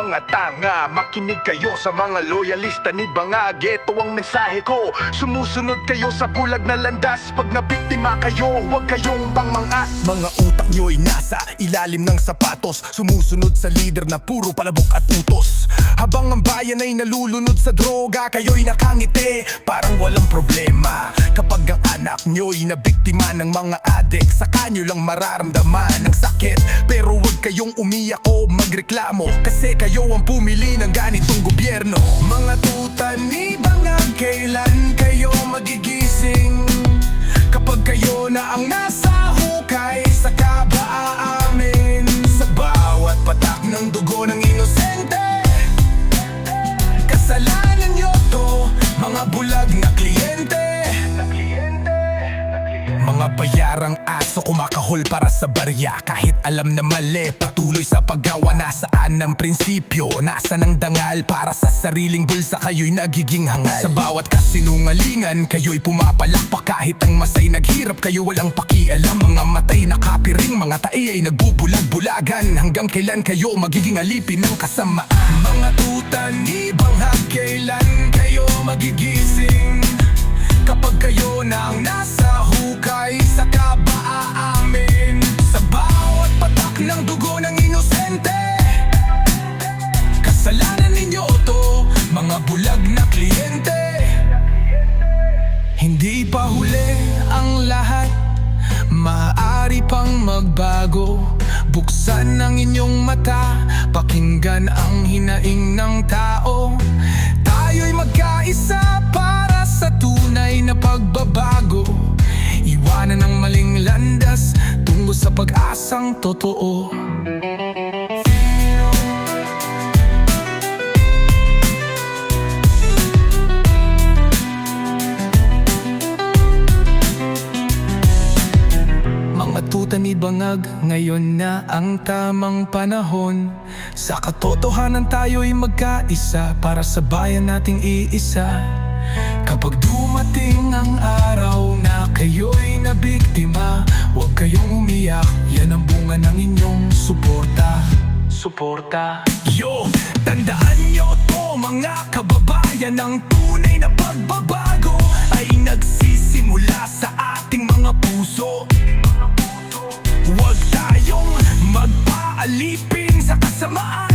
mga tanga. Makinig kayo sa mga loyalista ni Bangag. Ito ang mensahe ko, sumusunod kayo sa bulag na landas. Pag nabiktima kayo, huwag kayong pangmangas. Mga utak nyo'y nasa ilalim ng sapatos, sumusunod sa leader na puro palabok at utos. Habang ang bayan ay nalulunod sa droga, kayo'y nakangiti, parang walang problema. Kapag ang anak nyo'y nabiktima ng mga adik, saka nyo lang mararamdaman ang sakit. Pero huwag kayong umiyak o magreklamo, kasi kayo ang pumili ng ganitong gobyerno. Mga tuta ni Bangag, kailan kayo magigising? Kapag kayo na ang nasa hukay, saka ba aamin sa bawat patak ng dugo ng inosente? Kasalanan nyo to, mga bulag na kliyente. Mga bayarang aso kumakahol para sa barya. Kahit alam na mali, patuloy sa paggawa. Nasaan ang prinsipyo? Nasaan ang dangal? Para sa sariling bulsa kayo'y nagiging hangal. Sa bawat kasinungalingan, kayo'y pumapalakpak. Kahit ang masay naghirap, kayo walang pakialam. Mga matay nakapiring, mga tae ay nagbubulag-bulagan. Hanggang kailan kayo magiging alipin ng kasamaan? Mga tuta ni Bangag, kailan kayo magigising? Kapag kayo na ang nasa hukay, saka ba aamin sa bawat patak ng dugo ng inosente? Kasalanan ninyo to, mga bulag na kliyente. Hindi pa huli ang lahat, maaari pang magbago. Buksan ang inyong mata, pakinggan ang hinaing ng tao. Tayo'y magkaisa para sa tunay na pagbabago. Iwanan ang maling landas, tungo sa pag-asang totoo. Mga tuta ni Bangag, ngayon na ang tamang panahon. Sa katotohanan tayo'y magkaisa, para sa bayan nating iisa. Kapag dumating ang araw na kayo'y nabiktima, huwag kayong umiyak, yan ang bunga ng inyong suporta. Yo, tandaan nyo to mga kababayan, ang tunay na pagbabago ay nagsisimula sa ating mga puso. Huwag tayong magpaalipin sa kasamaan.